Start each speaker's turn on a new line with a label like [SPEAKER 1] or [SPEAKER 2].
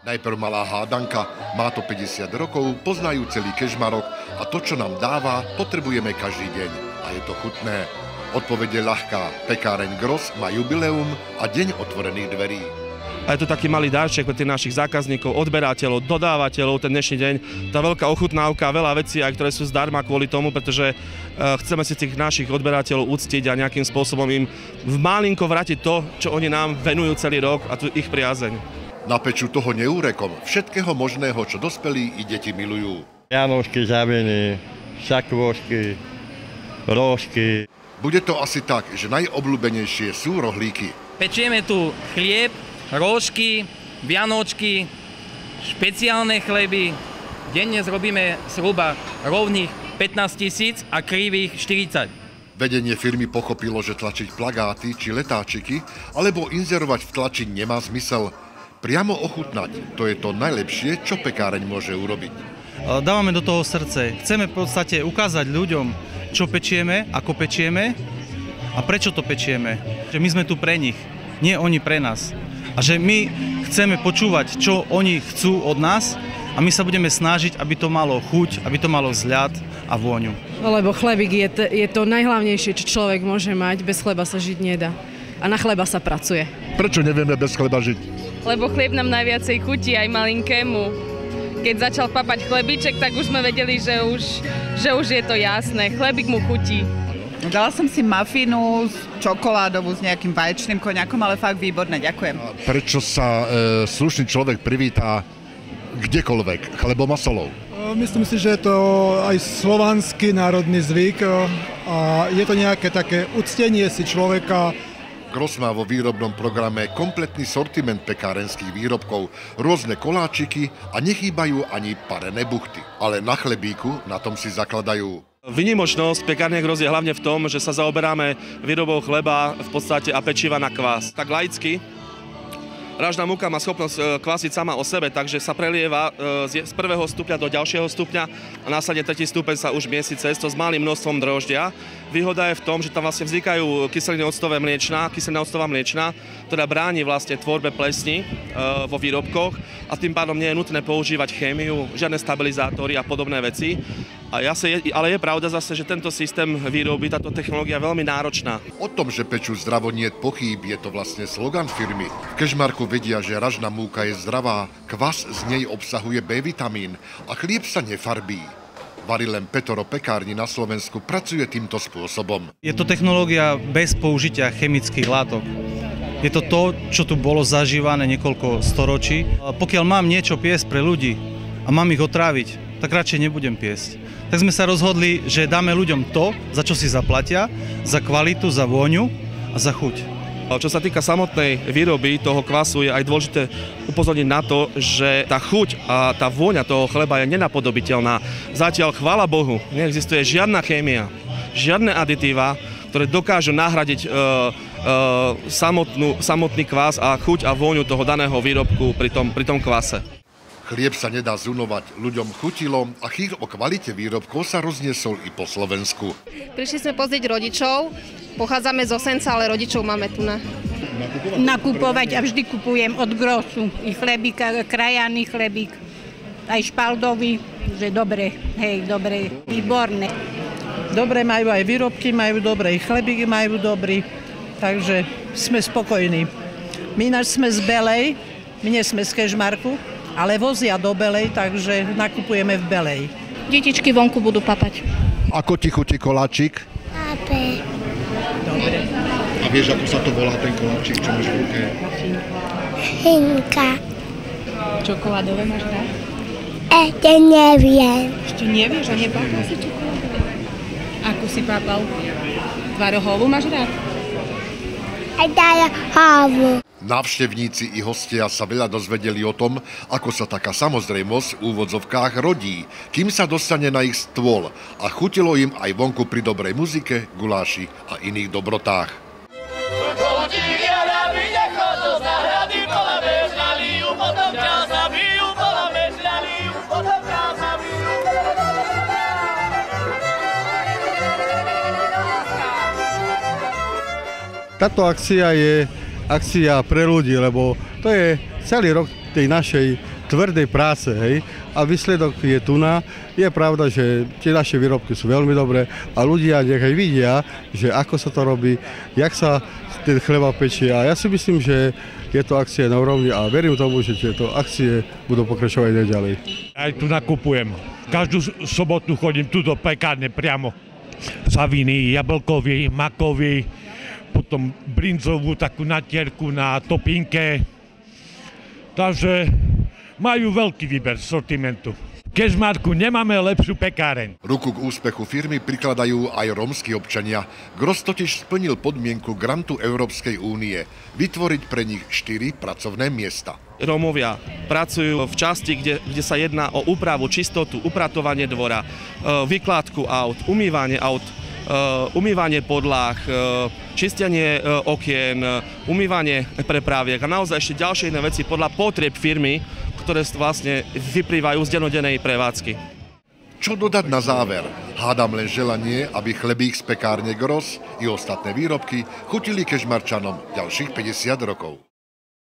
[SPEAKER 1] Najprv malá hádanka, má to 50 rokov, poznajú celý Kežmarok a to, čo nám dáva, potrebujeme každý deň. A je to chutné. Odpoveď je ľahká. Pekáreň Gross má jubileum a deň otvorených dverí.
[SPEAKER 2] A je to taký malý darček pre tých našich zákazníkov, odberateľov, dodávateľov ten dnešný deň. Tá veľká ochutnávka, veľa vecí, aj ktoré sú zdarma kvôli tomu, pretože chceme si tých našich odberateľov uctiť a nejakým spôsobom im v malinko vrátiť to, čo oni nám venujú celý rok a tu ich priazeň.
[SPEAKER 1] Napečú toho neúrekom, všetkého možného, čo dospelí i deti milujú.
[SPEAKER 3] Vianočky, zaviny, šakôžky, rožky.
[SPEAKER 1] Bude to asi tak, že najobľúbenejšie sú rohlíky.
[SPEAKER 4] Pečieme tu chlieb, rožky, vianočky, špeciálne chleby. Denne zrobíme zhruba rovných 15 000 a krivých 40.
[SPEAKER 1] Vedenie firmy pochopilo, že tlačiť plagáty či letáčiky alebo inzerovať v tlači nemá zmysel. Priamo ochutnať, to je to najlepšie, čo pekáreň môže urobiť.
[SPEAKER 5] Dávame do toho srdce. Chceme v podstate ukázať ľuďom, čo pečieme, ako pečieme a prečo to pečieme. Že my sme tu pre nich, nie oni pre nás. A že my chceme počúvať, čo oni chcú od nás a my sa budeme snažiť, aby to malo chuť, aby to malo vzhľad a vôňu.
[SPEAKER 6] Lebo chlebík je to najhlavnejšie, čo človek môže mať. Bez chleba sa žiť nedá. A na chleba sa pracuje.
[SPEAKER 1] Prečo nevieme bez chleba žiť?
[SPEAKER 7] Lebo chlieb nám najviacej chutí aj malinkému. Keď začal papať chlebiček, tak už sme vedeli, že už je to jasné. Chlebík mu chutí.
[SPEAKER 8] Dala som si mafínu čokoládovú s nejakým vaječným koňakom, ale fakt výborné, ďakujem.
[SPEAKER 1] Prečo sa slušný človek privítá kdekoľvek, chlebom a solou?
[SPEAKER 9] Myslím si, že je to aj slovanský národný zvyk a je to nejaké také uctenie si človeka.
[SPEAKER 1] Gross má vo výrobnom programe kompletný sortiment pekárenských výrobkov, rôzne koláčiky a nechýbajú ani parené buchty. Ale na chlebíku na tom si zakladajú.
[SPEAKER 2] Výnimočnosť pekárne Gross je hlavne v tom, že sa zaoberáme výrobou chleba v podstate a pečiva na kvás. Tak laicky, ražná múka má schopnosť kvásiť sama o sebe, takže sa prelieva z prvého stupňa do ďalšieho stupňa a následne tretí stupeň sa už miesi cesto s malým množstvom droždia. Výhoda je v tom, že tam vlastne vznikajú kyselina octová mliečna, ktorá bráni vlastne tvorbe plesní vo výrobkoch a tým pádom nie je nutné používať chémiu, žiadne stabilizátory a podobné veci. Ale je pravda zase, že tento systém výroby, táto technológia je veľmi náročná.
[SPEAKER 1] O tom, že pečú zdravo, niet pochýb, je to vlastne slogan firmy. V Kežmarku vedia, že ražná múka je zdravá, kvas z nej obsahuje B-vitamín a chlieb sa nefarbí. Varí len Petoro pekárni na Slovensku pracuje týmto spôsobom.
[SPEAKER 5] Je to technológia bez použitia chemických látok. Je to to, čo tu bolo zažívané niekoľko storočí. Pokiaľ mám niečo piesť pre ľudí a mám ich otráviť, tak radšej nebudem piesť. Tak sme sa rozhodli, že dáme ľuďom to, za čo si zaplatia, za kvalitu, za vôňu a za chuť.
[SPEAKER 2] Čo sa týka samotnej výroby toho kvasu, je aj dôležité upozorniť na to, že tá chuť a tá vôňa toho chleba je nenapodobiteľná. Zatiaľ, chvála Bohu, neexistuje žiadna chémia, žiadne aditíva, ktoré dokážu nahradiť samotný kvás a chuť a vôňu toho daného výrobku pri tom kvase.
[SPEAKER 1] Chlieb sa nedá zunovať, ľuďom chutilo a chýr o kvalite výrobkov sa rozniesol i po Slovensku.
[SPEAKER 10] Prišli sme pozrieť rodičov, pochádzame z Osenca, ale rodičov máme tu na.
[SPEAKER 11] Nakupovať a vždy kupujem od Grossu. I chlebík, krajaný chlebík, aj špaldový, že dobre, hej, dobre, výborné.
[SPEAKER 12] Dobre majú aj výrobky, majú dobre, i chlebíky majú dobrý, takže sme spokojní. My ináč sme z Belej, my nie sme z Kežmarku, ale vozia do Belej, takže nakupujeme v Belej.
[SPEAKER 10] Detičky vonku budú papať.
[SPEAKER 1] Ako ti chutí koláčik?
[SPEAKER 11] Dobre.
[SPEAKER 1] A vieš, ako sa to volá ten koláčik, čo máš v ruke?
[SPEAKER 11] Hinka.
[SPEAKER 7] Čokoládové máš rád?
[SPEAKER 11] Ešte neviem.
[SPEAKER 7] Ešte nevieš, a nepapal si čokoládové? Ako si papal? Tvarohovú máš rád?
[SPEAKER 11] Tvarohovú.
[SPEAKER 1] Návštevníci i hostia sa veľa dozvedeli o tom, ako sa taká samozrejmosť v úvodzovkách rodí, kým sa dostane na ich stôl a chutilo im aj vonku pri dobrej muzike, guláši a iných dobrotách.
[SPEAKER 3] Táto akcia je akcia pre ľudí, lebo to je celý rok
[SPEAKER 13] tej našej tvrdej práce, hej, a výsledok je tuná. Je pravda, že tie naše výrobky sú veľmi dobré a ľudia nechaj vidia, že ako sa to robí, jak sa ten chleba pečie a ja si myslím, že je to akcia na úrovni a verím tomu, že tieto akcie budú pokračovať aj ďalej.
[SPEAKER 14] Aj tu nakupujem. Každú sobotu chodím tu do pekárne priamo. Saviny, jablkový, makový, potom brinzovú takú natierku na topinke. Takže majú veľký výber sortimentu. V Kežmarku nemáme lepšiu pekáreň.
[SPEAKER 1] Ruku k úspechu firmy prikladajú aj rómski občania. Gros totiž splnil podmienku grantu Európskej únie vytvoriť pre nich 4 pracovné miesta.
[SPEAKER 2] Rómovia pracujú v časti, kde sa jedná o úpravu, čistotu, upratovanie dvora, vykládku aut, umývanie aut, umývanie podlah, čistenie okien, umývanie prepraviek a naozaj ešte ďalšie iné veci podľa potrieb firmy, ktoré vlastne vyplývajú z dennodennej prevádzky.
[SPEAKER 1] Čo dodať na záver? Hádam len želanie, aby chlebík z pekárne Gros i ostatné výrobky chutili Kežmarčanom ďalších 50 rokov.